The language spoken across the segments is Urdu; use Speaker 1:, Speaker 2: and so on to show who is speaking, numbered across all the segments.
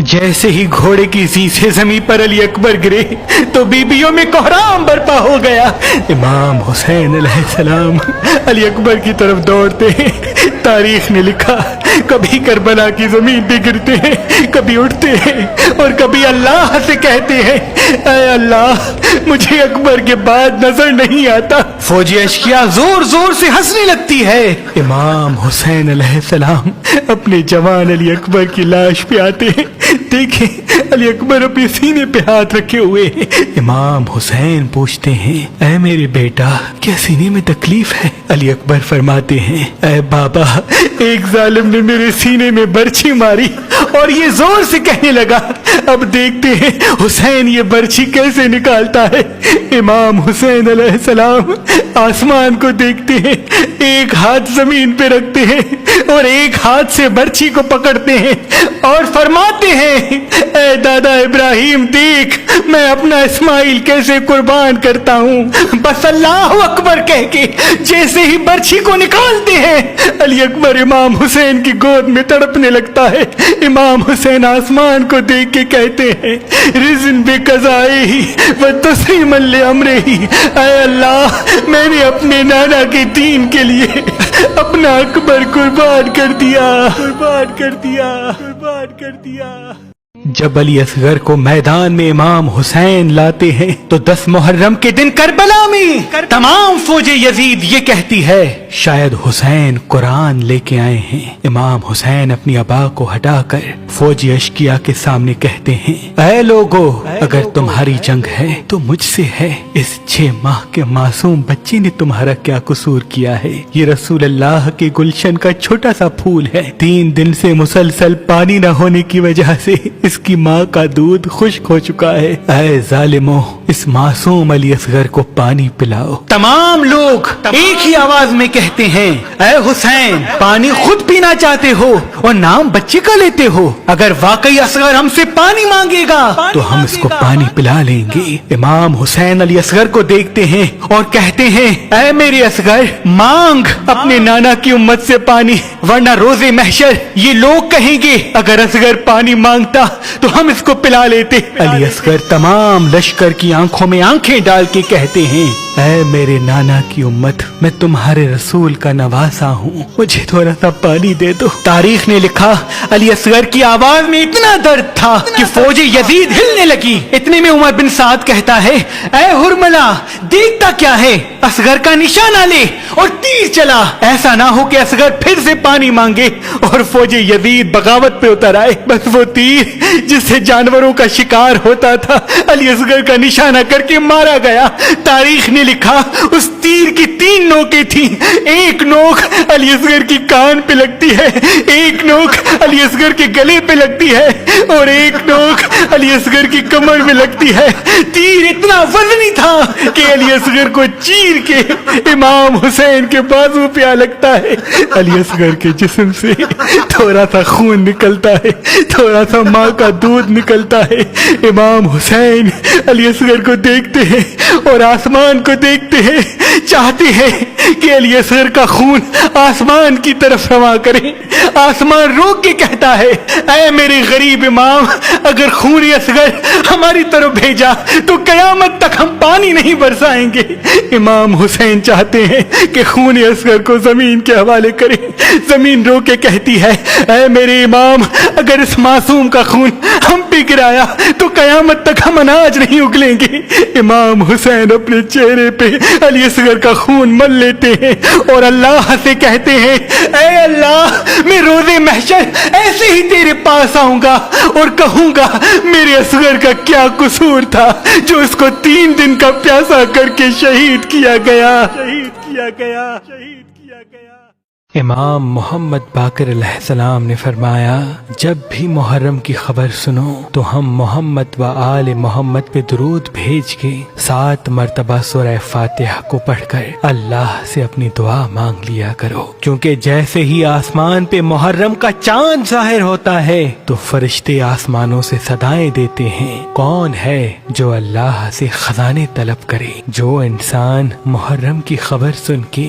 Speaker 1: جیسے ہی گھوڑے کی سی سے زمین پر علی اکبر گرے تو بیبیوں میں کوہرام برپا ہو گیا۔ امام حسین علیہ السلام علی اکبر کی طرف دوڑتے ہیں۔ تاریخ نے لکھا کبھی کربلا کی زمین پہ گرتے ہیں، کبھی اٹھتے ہیں اور کبھی اللہ سے کہتے ہیں اے اللہ مجھے اکبر کے بعد نظر نہیں آتا۔ فوجی اشکیا زور زور سے ہنسنے لگتی ہے۔ امام حسین علیہ السلام اپنے جوان علی اکبر کی لاش پہ آتے ہیں۔ دیکھیں علی اکبر اپنے سینے پہ ہاتھ رکھے ہوئے ہیں۔ امام حسین پوچھتے ہیں اے میرے بیٹا کیا سینے میں تکلیف ہے؟ علی اکبر فرماتے ہیں اے بابا ایک ظالم نے میرے سینے میں برچھی ماری اور یہ زور سے کہنے لگا، اب دیکھتے ہیں حسین یہ برچھی کیسے نکالتا ہے۔ امام حسین علیہ السلام آسمان کو دیکھتے ہیں، ایک ہاتھ زمین پہ رکھتے ہیں اور ایک ہاتھ سے برچھی کو پکڑتے ہیں اور فرماتے ہیں اے دادا ابراہیم دیکھ میں اپنا اسماعیل کیسے قربان کرتا ہوں۔ بس اللہ اکبر کہہ کے جیسے ہی برچھی کو نکالتے ہیں علی اکبر امام حسین کی گود میں تڑپنے لگتا ہے۔ امام حسین آسمان کو دیکھ کے کہتے ہیں رزن بے قضائے ہی و تسلیم لامرے ہی، اے اللہ میں نے اپنے نانا کے دین کے لیے اپنا اکبر قربان کر دیا، قربان کر دیا، قربان کر دیا۔ جب علی اصغر کو میدان میں امام حسین لاتے ہیں تو 10 محرم کے دن کربلا میں تمام فوج یزید یہ کہتی ہے شاید حسین قرآن لے کے آئے ہیں۔ امام حسین اپنی عبا کو ہٹا کر فوجی اشکیا کے سامنے کہتے ہیں اے لوگو اگر تمہاری جنگ ہے تو مجھ سے ہے، اس 6 ماہ کے معصوم بچے نے تمہارا کیا قصور کیا ہے؟ یہ رسول اللہ کے گلشن کا چھوٹا سا پھول ہے، 3 دن سے مسلسل پانی نہ ہونے کی وجہ سے اس کی ماں کا دودھ خشک ہو چکا ہے۔ اے ظالمو اس معصوم علی اصغر کو پانی پلاؤ۔ تمام لوگ ایک ہی آواز میں کہتے ہیں اے حسین پانی خود پینا چاہتے ہو اور نام بچے کا لیتے ہو؟ اگر واقعی اصغر ہم سے پانی مانگے گا تو ہم اس کو پانی پلا لیں گے۔ امام حسین علی اصغر کو دیکھتے ہیں اور کہتے ہیں اے میرے اصغر مانگ اپنے نانا کی امت سے پانی، ورنہ روز محشر یہ لوگ کہیں گے اگر اصغر پانی مانگتا تو ہم اس کو پلا لیتے۔ علی اصغر تمام لشکر کی آنکھوں میں آنکھیں ڈال کے کہتے ہیں اے میرے نانا کی امت میں تمہارے رسول کا نواسا ہوں، مجھے تھوڑا سا پانی دے دو۔ تاریخ نے لکھا علی اصغر کی آواز میں اتنا درد تھا کہ فوج یزید ہلنے لگی۔ اتنے میں عمر بن سعد کہتا ہے اے ہرملا دیکھتا کیا ہے، اصغر کا نشانہ لے اور تیر چلا، ایسا نہ ہو کہ اصغر پھر سے پانی مانگے اور فوج یزید بغاوت پہ اتر آئے۔ بس وہ تیر جس سے جانوروں کا شکار ہوتا تھا علی اصغر کا نشانہ کر کے مارا گیا۔ تاریخ نے لکھا اس تیر کی 3 نوکیں تھیں، ایک نوک علی اصغر کی کان پہ لگتی ہے، ایک نوک علی اصغر کے گلے پہ لگتی ہے اور ایک نوک علی اصغر کی کمر میں لگتی ہے۔ تیر اتنا وزنی تھا کہ علی اصغر کو چیر کے امام حسین کے بازو پہ آ لگتا ہے۔ علی اصغر کے جسم سے تھوڑا سا خون نکلتا ہے، تھوڑا سا ماں کا دودھ نکلتا ہے۔ امام حسین علی اصغر کو دیکھتے ہیں اور آسمان کو دیکھتے ہیں، چاہتے ہیں کہ علی اصغر کا خون آسمان کی طرف رواں کریں۔ آسمان روک کے کہتا ہے اے میرے غریب امام اگر خون اصغر ہماری طرف بھیجا تو قیامت تک ہم پانی نہیں برسائیں گے۔ امام حسین چاہتے ہیں کہ خون اصغر کو زمین کے حوالے کریں۔ زمین رو کے کہتی ہے اے میرے امام اگر اس معصوم کا خون ہم پہ گرایا تو قیامت تک ہم اناج نہیں اگلیں گے۔ امام حسین اپنے چہرے پہ علی اصغر کا خون مل لیتے ہیں اور اللہ سے کہتے ہیں اے اللہ میں روز محشر ایسے ہی تیرے پاس آؤں گا اور کہوں گا میرے اصغر کا کیا قصور تھا جو اس کو 3 دن کا پیاسا کر کے شہید کیا گیا، شہید کیا گیا، شہید کیا گیا۔ امام محمد باقر علیہ السلام نے فرمایا جب بھی محرم کی خبر سنو تو ہم محمد و آل محمد پہ درود بھیج کے 7 مرتبہ سورہ فاتحہ کو پڑھ کر اللہ سے اپنی دعا مانگ لیا کرو، کیونکہ جیسے ہی آسمان پہ محرم کا چاند ظاہر ہوتا ہے تو فرشتے آسمانوں سے صدائیں دیتے ہیں کون ہے جو اللہ سے خزانے طلب کرے۔ جو انسان محرم کی خبر سن کے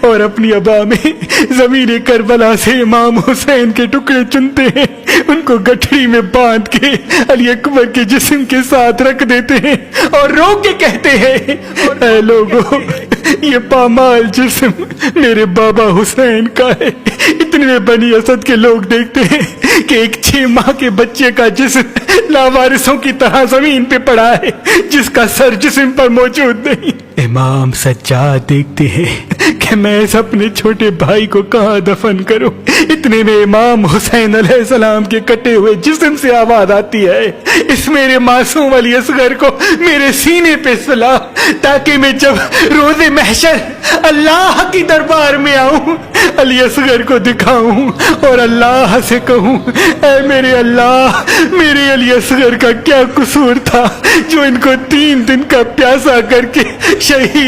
Speaker 1: اور اپنی ابا میں زمین کربلا سے امام حسین کے ٹکڑے چنتے ہیں، ان کو گٹھڑی میں باندھ کے علی اکبر کے جسم کے ساتھ رکھ دیتے ہیں اور رو کے کہتے ہیں اے لوگو، یہ پامال جسم میرے بابا حسین کا ہے۔ اتنے میں بنی اسد کے لوگ دیکھتے ہیں کہ ایک 6 ماہ کے بچے کا جسم لاوارثوں کی طرح زمین پہ پڑا ہے، جس کا سر جسم پر موجود نہیں۔ امام سجاد دیکھتے ہیں کہ میں اس اپنے چھوٹے بھائی کو کہاں دفن کروں۔ اتنے میں امام حسین علیہ السلام کے کٹے ہوئے جسم سے آواز آتی ہے، اس میرے معصوم علی اصغر کو میرے سینے پہ سلا، تاکہ میں جب روز محشر اللہ کی دربار میں آؤں علی اصغر کو دکھاؤں اور اللہ سے کہوں اے میرے اللہ، میرے علی اصغر کا کیا قصور تھا جو ان کو 3 دن کا پیاسا کر کے شہید